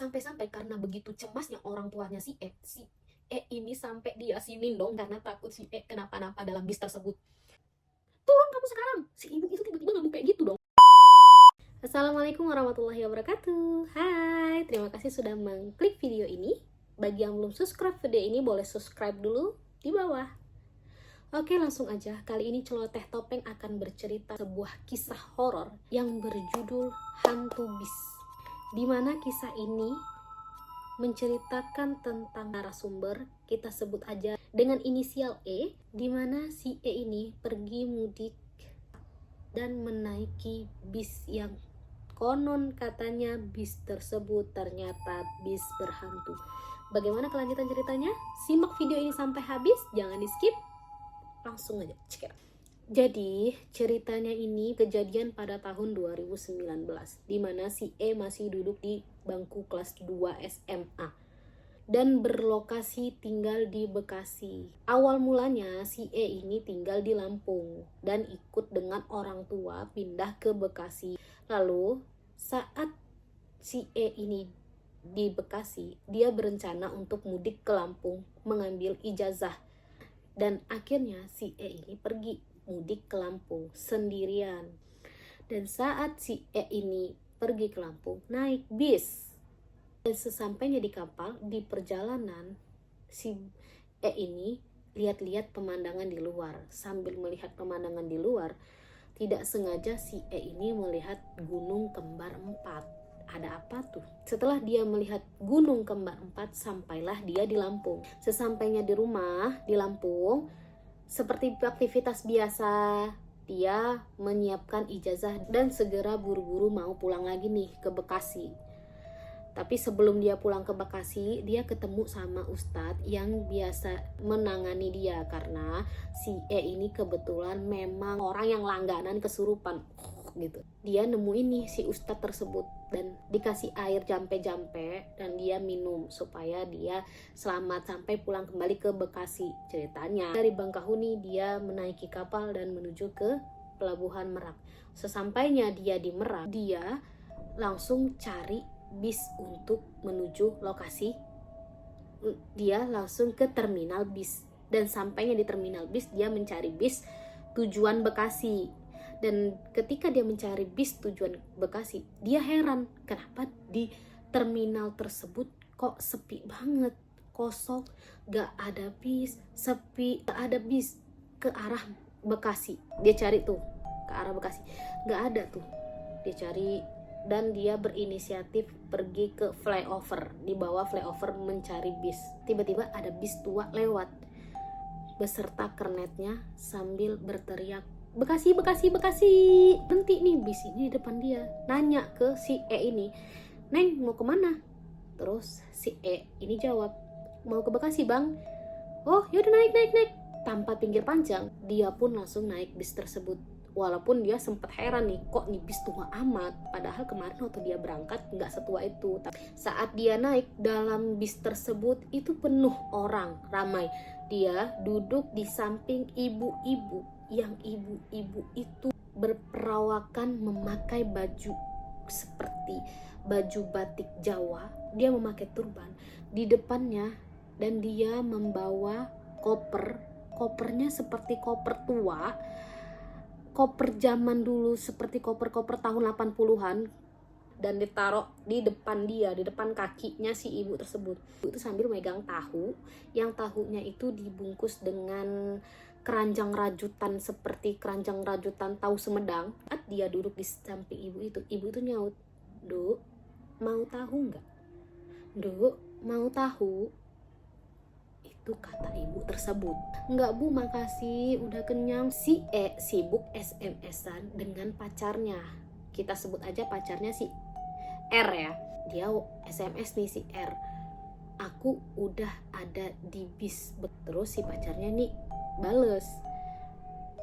Sampai-sampai karena begitu cemasnya orang tuanya si E ini sampai dia sini dong karena takut si E kenapa-napa dalam bis tersebut. Turun kamu sekarang. Si ibu itu tiba-tiba ngomong kayak gitu dong. Assalamualaikum warahmatullahi wabarakatuh. Hai, terima kasih sudah mengklik video ini. Bagi yang belum subscribe video ini, boleh subscribe dulu di bawah. Oke, langsung aja. Kali ini Celoteh Topeng akan bercerita sebuah kisah horor yang berjudul Hantu Bis. Dimana kisah ini menceritakan tentang narasumber, kita sebut aja dengan inisial E, dimana si E ini pergi mudik dan menaiki bis yang konon katanya bis tersebut ternyata bis berhantu. Bagaimana kelanjutan ceritanya? Simak video ini sampai habis, jangan di skip, langsung aja cek. Jadi ceritanya ini kejadian pada tahun 2019, dimana si E masih duduk di bangku kelas 2 SMA dan berlokasi tinggal di Bekasi. Awal mulanya si E ini tinggal di Lampung dan ikut dengan orang tua pindah ke Bekasi. Lalu saat si E ini di Bekasi, dia berencana untuk mudik ke Lampung mengambil ijazah. Dan akhirnya si E ini pergi mudik ke Lampung sendirian. Dan saat si E ini pergi ke Lampung, naik bis. Dan sesampainya di kapal, di perjalanan, si E ini lihat-lihat pemandangan di luar. Sambil melihat pemandangan di luar, tidak sengaja si E ini melihat gunung kembar 4. Ada apa tuh? Setelah dia melihat gunung kembar 4, sampailah dia di Lampung. Sesampainya di rumah di Lampung, seperti aktivitas biasa, dia menyiapkan ijazah dan segera buru-buru mau pulang lagi nih ke Bekasi. Tapi sebelum dia pulang ke Bekasi, dia ketemu sama Ustadz yang biasa menangani dia, karena si E ini kebetulan memang orang yang langganan kesurupan gitu. Dia nemuin nih si Ustadz tersebut dan dikasih air jampe-jampe dan dia minum supaya dia selamat sampai pulang kembali ke Bekasi. Ceritanya dari Bangkahuni dia menaiki kapal dan menuju ke pelabuhan Merak. Sesampainya dia di Merak, dia langsung cari bis untuk menuju lokasi. Dia langsung ke terminal bis dan sampainya di terminal bis dia mencari bis tujuan Bekasi. Dan ketika dia mencari bis tujuan Bekasi, dia heran kenapa di terminal tersebut kok sepi banget, kosong, gak ada bis, sepi, gak ada bis ke arah Bekasi. Dia cari tuh ke arah Bekasi, gak ada tuh. Dia cari dan dia berinisiatif pergi ke flyover. Di bawah flyover mencari bis. Tiba-tiba ada bis tua lewat beserta kernetnya sambil berteriak, Bekasi, Bekasi, Bekasi. Berhenti nih bis ini di depan dia. Nanya ke si E ini, Neng mau kemana? Terus si E ini jawab, mau ke Bekasi bang. Oh yaudah naik. Tanpa pinggir panjang, dia pun langsung naik bis tersebut. Walaupun dia sempat heran nih, kok nih bis tua amat. Padahal kemarin waktu dia berangkat nggak setua itu. Tapi saat dia naik dalam bis tersebut itu penuh orang, ramai. Dia duduk di samping ibu-ibu, yang ibu-ibu itu berperawakan memakai baju seperti baju batik Jawa. Dia memakai turban di depannya dan dia membawa kopernya seperti koper tua, koper zaman dulu seperti koper-koper tahun 80-an, dan ditaruh di depan dia, di depan kakinya si ibu tersebut. Ibu itu sambil megang tahu, yang tahunya itu dibungkus dengan keranjang rajutan seperti keranjang rajutan tahu Sumedang. Saat dia duduk di samping ibu itu nyaut, Duk, mau tahu nggak? Duk, mau tahu? Itu kata ibu tersebut. Enggak bu, makasih, udah kenyang. Si E sibuk SMS-an dengan pacarnya. Kita sebut aja pacarnya si R ya. Dia SMS nih si R, aku udah ada di bis. Terus si pacarnya nih bales,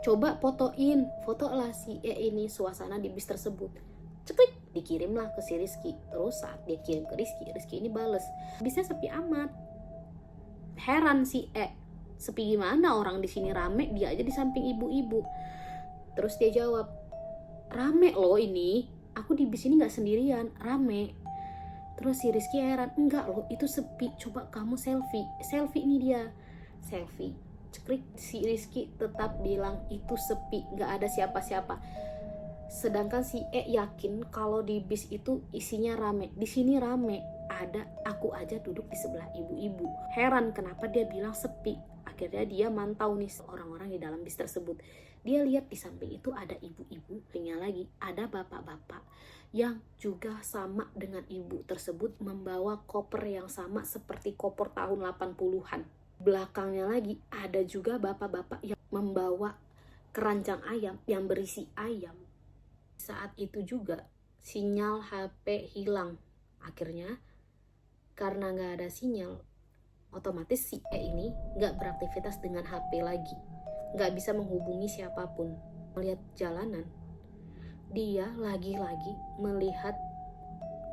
coba fotoin. Foto lah si E ini suasana di bis tersebut. Ceklek, dikirimlah ke si Rizky. Terus saat dia kirim ke Rizky ini bales, bisnya sepi amat. Heran si E, sepi gimana, orang di sini rame, dia aja di samping ibu-ibu. Terus dia jawab, rame loh ini, aku di bis ini nggak sendirian, rame. Terus si Rizky heran, enggak loh itu sepi, coba kamu selfie ini dia selfie. Cekrik, si Rizky tetap bilang itu sepi, nggak ada siapa-siapa. Sedangkan si yakin kalau di bis itu isinya rame. Di sini rame, ada aku aja duduk di sebelah ibu-ibu. Heran kenapa dia bilang sepi. Akhirnya dia mantau nih orang-orang di dalam bis tersebut. Dia lihat di samping itu ada ibu-ibu, tinggal lagi ada bapak-bapak yang juga sama dengan ibu tersebut, membawa koper yang sama seperti koper tahun 80-an. Belakangnya lagi ada juga bapak-bapak yang membawa keranjang ayam yang berisi ayam. Saat itu juga sinyal HP hilang. Akhirnya karena gak ada sinyal, otomatis si ini gak beraktivitas dengan HP lagi, gak bisa menghubungi siapapun. Melihat jalanan, dia lagi-lagi melihat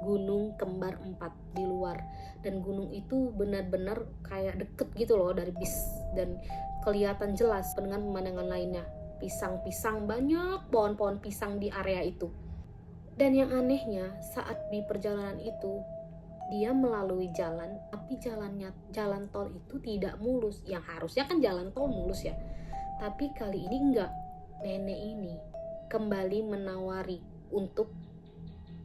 gunung kembar 4 di luar. Dan gunung itu benar-benar kayak deket gitu loh dari bis, dan kelihatan jelas dengan pemandangan lainnya. Pisang-pisang, banyak pohon-pohon pisang di area itu. Dan yang anehnya, saat di perjalanan itu dia melalui jalan, tapi jalan tol itu tidak mulus. Yang harusnya kan jalan tol mulus ya, tapi kali ini enggak. Nenek ini kembali menawari untuk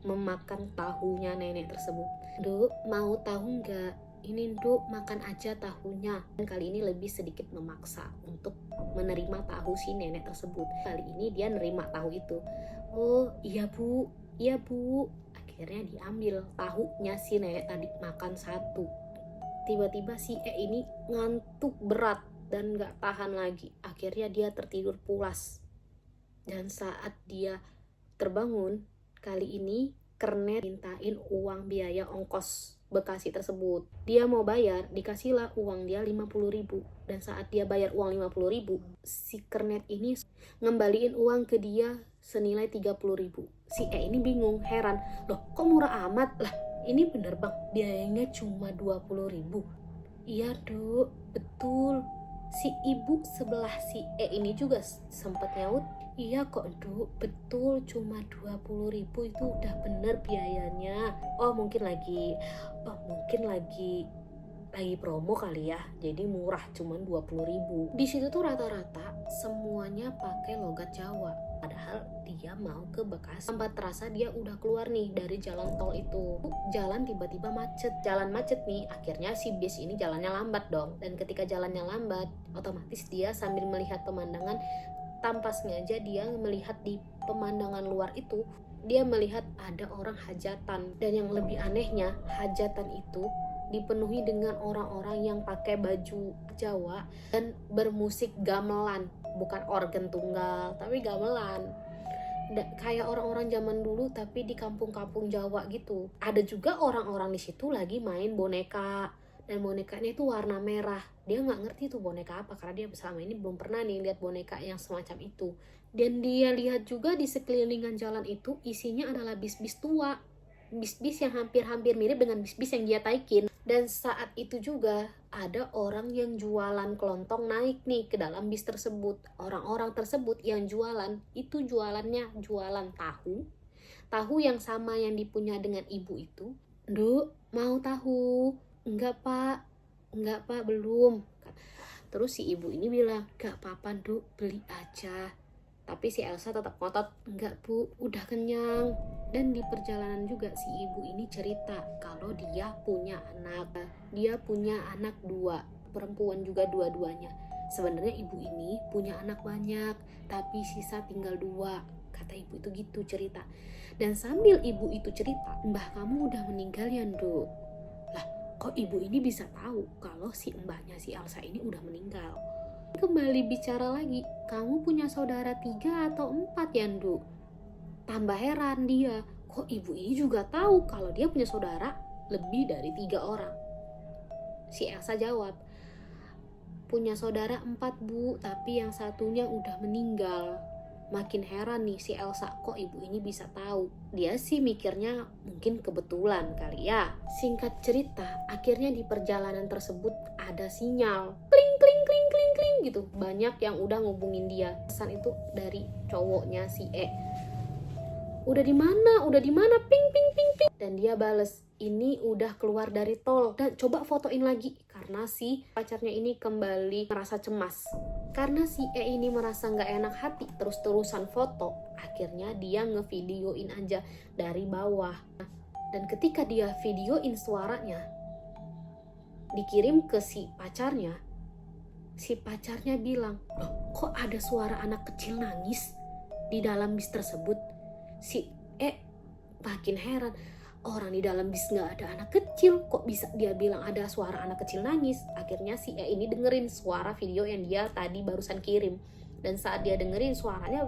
memakan tahunya nenek tersebut. Duk, mau tahu enggak? Ini Duk, makan aja tahunya. Dan kali ini lebih sedikit memaksa untuk menerima tahu si nenek tersebut. Kali ini dia nerima tahu itu. Oh iya bu, iya bu. Akhirnya diambil tahunya si nenek tadi, makan 1. Tiba-tiba si ini ngantuk berat dan gak tahan lagi. Akhirnya dia tertidur pulas. Dan saat dia terbangun, kali ini kernet mintain uang biaya ongkos Bekasi tersebut. Dia mau bayar, dikasihlah uang dia 50.000. Dan saat dia bayar uang 50.000, si kernet ini ngembaliin uang ke dia senilai 30.000. Si ini bingung, heran, loh kok murah amat? Lah ini bener bang, biayanya cuma 20.000. Iya Duk, betul. Si ibu sebelah si ini juga sempat nyaut, iya kok Duk, betul, cuma 20.000 itu udah bener biayanya. Oh mungkin lagi promo kali ya, jadi murah, cuma 20.000. Di situ tuh rata-rata semuanya pakai logat Jawa, padahal dia mau ke Bekasi. Tanpa terasa dia udah keluar nih dari jalan tol itu. Jalan tiba-tiba macet, jalan macet nih. Akhirnya si bis ini jalannya lambat dong. Dan ketika jalannya lambat, otomatis dia sambil melihat pemandangan, tanpa sengaja dia melihat di pemandangan luar itu, dia melihat ada orang hajatan. Dan yang lebih anehnya, hajatan itu dipenuhi dengan orang-orang yang pakai baju Jawa dan bermusik gamelan, bukan organ tunggal tapi gamelan. Kayak orang-orang zaman dulu tapi di kampung-kampung Jawa gitu. Ada juga orang-orang di situ lagi main boneka, dan bonekanya itu warna merah. Dia nggak ngerti tuh boneka apa, karena dia selama ini belum pernah nih lihat boneka yang semacam itu. Dan dia lihat juga di sekelilingan jalan itu isinya adalah bis-bis tua, bis-bis yang hampir-hampir mirip dengan bis-bis yang dia taikin. Dan saat itu juga ada orang yang jualan kelontong naik nih ke dalam bis tersebut. Orang-orang tersebut yang jualan itu jualannya jualan tahu yang sama yang dipunya dengan ibu itu. Duk, mau tahu? Enggak pak, belum. Terus si ibu ini bilang, gak apa-apa Duk, beli aja. Tapi si Elsa tetap ngotot, enggak bu, udah kenyang. Dan di perjalanan juga si ibu ini cerita kalau dia punya anak. Dia punya anak 2, perempuan juga dua-duanya. Sebenarnya ibu ini punya anak banyak, tapi sisa tinggal 2. Kata ibu itu gitu cerita. Dan sambil ibu itu cerita, mbah kamu udah meninggal ya Nduk. Lah kok ibu ini bisa tahu kalau si mbahnya si Elsa ini udah meninggal? Kembali bicara lagi, kamu punya saudara 3 atau 4 ya Nduk? Tambah heran dia, kok ibu ini juga tahu kalau dia punya saudara lebih dari 3 orang. Si Elsa jawab, punya saudara 4 bu, tapi yang satunya udah meninggal. Makin heran nih si Elsa, kok ibu ini bisa tahu? Dia sih mikirnya mungkin kebetulan kali ya. Singkat cerita, akhirnya di perjalanan tersebut ada sinyal kling kling kling kling kling gitu. Banyak yang udah ngubungin dia. Pesan itu dari cowoknya si Udah di mana? Ping ping ping ping. Dan dia bales, ini udah keluar dari tol dan coba fotoin lagi, karena si pacarnya ini kembali merasa cemas. Karena si E ini merasa nggak enak hati terus-terusan foto, akhirnya dia ngevideoin aja dari bawah. Dan ketika dia videoin suaranya dikirim ke si pacarnya bilang, "Loh, kok ada suara anak kecil nangis di dalam bis tersebut?" Si E makin heran, orang di dalam bis nggak ada anak kecil, kok bisa dia bilang ada suara anak kecil nangis? Akhirnya si E ini dengerin suara video yang dia tadi barusan kirim. Dan saat dia dengerin suaranya,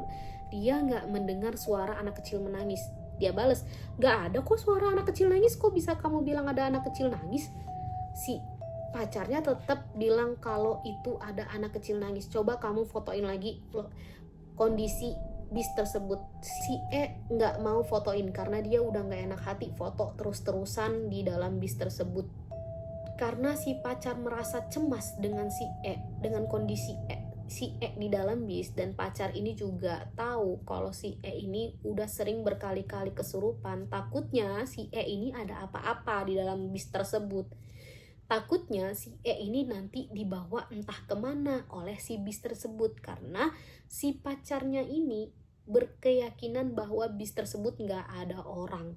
dia nggak mendengar suara anak kecil menangis. Dia bales, "Nggak ada kok suara anak kecil nangis, kok bisa kamu bilang ada anak kecil nangis?" Si pacarnya tetap bilang kalau itu ada anak kecil nangis. Coba kamu fotoin lagi kondisi bis tersebut. Si E nggak mau fotoin karena dia udah nggak enak hati foto terus-terusan di dalam bis tersebut. Karena si pacar merasa cemas dengan dengan kondisi si E di dalam bis, dan pacar ini juga tahu kalau si E ini udah sering berkali-kali kesurupan. Takutnya si E ini ada apa-apa di dalam bis tersebut. Takutnya si E ini nanti dibawa entah kemana oleh si bis tersebut, karena si pacarnya ini berkeyakinan bahwa bis tersebut nggak ada orang.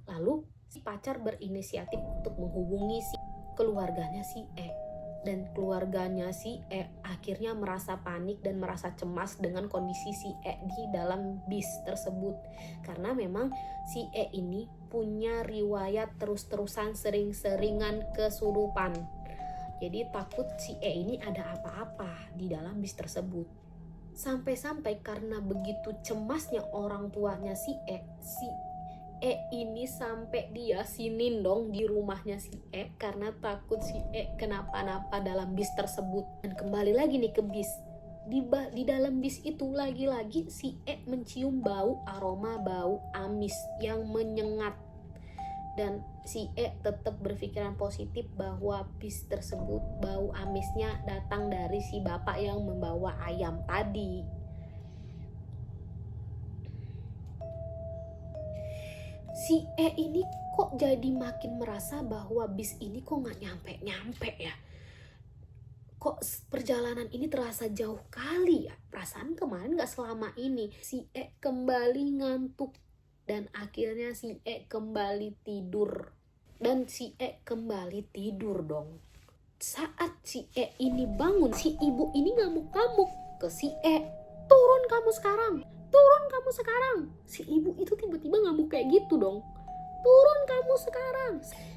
Lalu si pacar berinisiatif untuk menghubungi si keluarganya si E. Dan keluarganya si E akhirnya merasa panik dan merasa cemas dengan kondisi si E di dalam bis tersebut. Karena memang si E ini punya riwayat terus-terusan sering-seringan kesurupan. Jadi takut si E ini ada apa-apa di dalam bis tersebut. Sampai-sampai karena begitu cemasnya orang tuanya si E ini sampai dia sinindong di rumahnya si E karena takut si E kenapa-napa dalam bis tersebut. Dan kembali lagi nih ke bis. Di dalam bis itu lagi-lagi si E mencium aroma bau amis yang menyengat. Dan si E tetap berpikiran positif bahwa bis tersebut bau amisnya datang dari si bapak yang membawa ayam tadi. Si E ini kok jadi makin merasa bahwa bis ini kok gak nyampe-nyampe ya. Kok perjalanan ini terasa jauh kali ya. Perasaan kemarin gak selama ini. Si E kembali ngantuk. Dan akhirnya si E kembali tidur. Dan si E kembali tidur dong. Saat si E ini bangun, si ibu ini ngamuk-ngamuk ke si E. "Turun kamu sekarang! Turun kamu sekarang!" Si ibu itu tiba-tiba ngamuk kayak gitu dong. "Turun kamu sekarang!"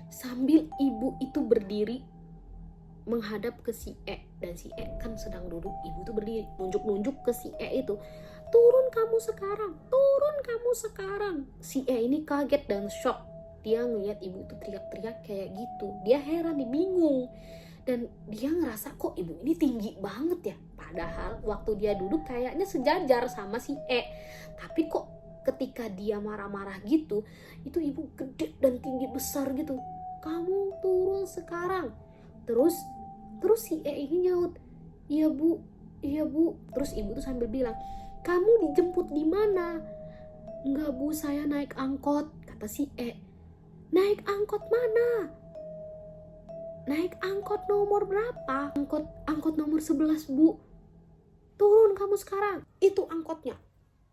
Sambil ibu itu berdiri menghadap ke si E. Dan si E kan sedang duduk, ibu tuh berdiri nunjuk-nunjuk ke si E itu. "Turun kamu sekarang! Turun kamu sekarang!" Si E ini kaget dan shock. Dia ngeliat ibu itu teriak-teriak kayak gitu. Dia heran, dia bingung. Dan dia ngerasa kok ibu ini tinggi banget ya. Padahal waktu dia duduk kayaknya sejajar sama si E. Tapi kok ketika dia marah-marah gitu, itu ibu gede dan tinggi besar gitu. "Kamu turun sekarang." Terus si E ini nyaut, iya bu." Terus ibu tuh sambil bilang, "Kamu dijemput di mana?" "Enggak bu, saya naik angkot," kata si E. "Naik angkot mana?" "Naik angkot nomor berapa?" Angkot nomor 11 bu." "Turun kamu sekarang, itu angkotnya."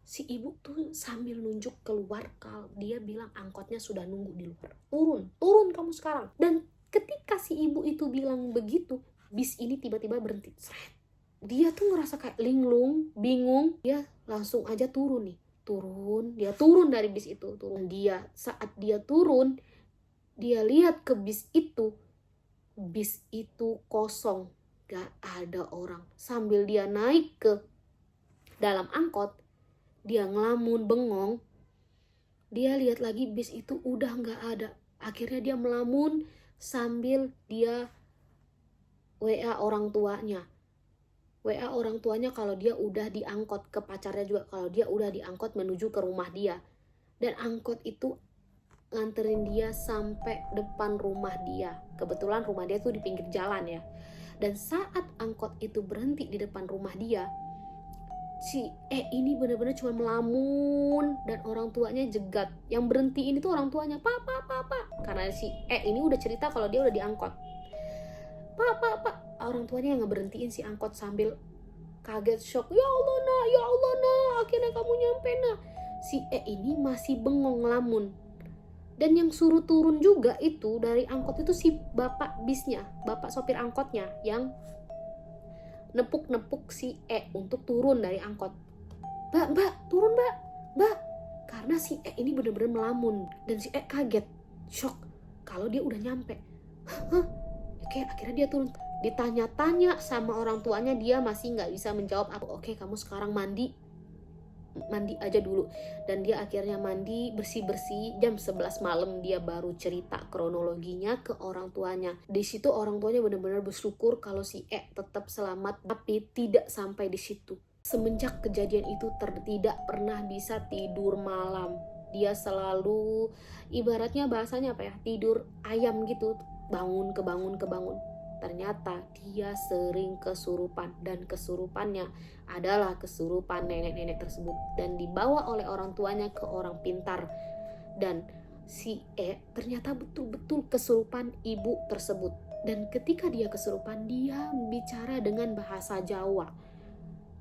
Si ibu tuh sambil nunjuk keluar, kalau dia bilang angkotnya sudah nunggu di luar. Turun kamu sekarang." Dan ketika si ibu itu bilang begitu, bis ini tiba-tiba berhenti. Dia tuh ngerasa kayak linglung, bingung. Dia langsung aja turun nih. Dia turun dari bis itu. Saat dia turun, dia lihat ke bis itu kosong, gak ada orang. Sambil dia naik ke dalam angkot, dia ngelamun bengong. Dia lihat lagi bis itu udah gak ada. Akhirnya dia melamun sambil dia WA orang tuanya kalau dia udah diangkot, ke pacarnya juga kalau dia udah diangkot menuju ke rumah dia. Dan angkot itu nganterin dia sampai depan rumah dia. Kebetulan rumah dia tuh di pinggir jalan ya. Dan saat angkot itu berhenti di depan rumah dia, si E ini benar-benar cuma melamun dan orang tuanya jegat. Yang berhenti ini tuh orang tuanya, "Papa," karena si ini udah cerita kalau dia udah diangkot. Pak, orang tuanya yang ngeberhentiin si angkot sambil kaget shock. Ya Allah nak, akhirnya kamu nyampe nak. Si ini masih bengong ngelamun. Dan yang suruh turun juga itu dari angkot itu si bapak bisnya, bapak sopir angkotnya yang nepuk-nepuk si untuk turun dari angkot. Mbak, turun mbak. Karena si ini bener-bener melamun. Dan si kaget, shock kalau dia udah nyampe. Oke, akhirnya dia turun. Ditanya-tanya sama orang tuanya, dia masih gak bisa menjawab apa. Oke, kamu sekarang mandi aja dulu. Dan dia akhirnya mandi, bersih-bersih. Jam 11 malam dia baru cerita kronologinya ke orang tuanya. Di situ orang tuanya benar-benar bersyukur kalau si tetap selamat, tapi tidak sampai di situ. Semenjak kejadian itu tidak pernah bisa tidur malam. Dia selalu ibaratnya bahasanya apa ya, tidur ayam gitu, bangun kebangun. Ternyata dia sering kesurupan, dan kesurupannya adalah kesurupan nenek-nenek tersebut, dan dibawa oleh orang tuanya ke orang pintar. Dan si ternyata betul-betul kesurupan ibu tersebut. Dan ketika dia kesurupan, dia bicara dengan bahasa Jawa,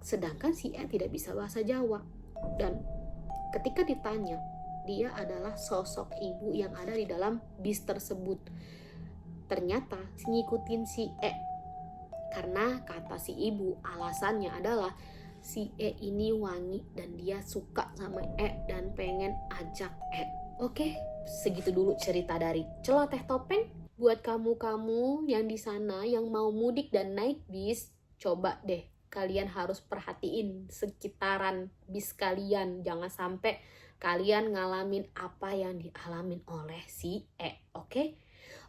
sedangkan si tidak bisa bahasa Jawa. Dan ketika ditanya, dia adalah sosok ibu yang ada di dalam bis tersebut. Ternyata ngikutin si karena kata si ibu alasannya adalah si ini wangi dan dia suka sama dan pengen ajak Oke, segitu dulu cerita dari Celoteh Topeng. Buat kamu yang di sana yang mau mudik dan naik bis, coba deh kalian harus perhatiin sekitaran bis kalian, jangan sampai kalian ngalamin apa yang dialamin oleh si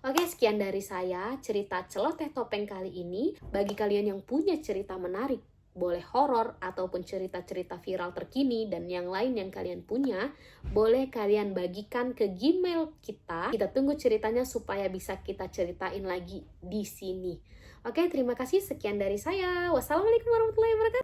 Oke, sekian dari saya cerita Celoteh Topeng kali ini. Bagi kalian yang punya cerita menarik, boleh horor ataupun cerita-cerita viral terkini dan yang lain yang kalian punya, boleh kalian bagikan ke Gmail kita. Kita tunggu ceritanya supaya bisa kita ceritain lagi di sini. Oke, terima kasih. Sekian dari saya. Wassalamualaikum warahmatullahi wabarakatuh.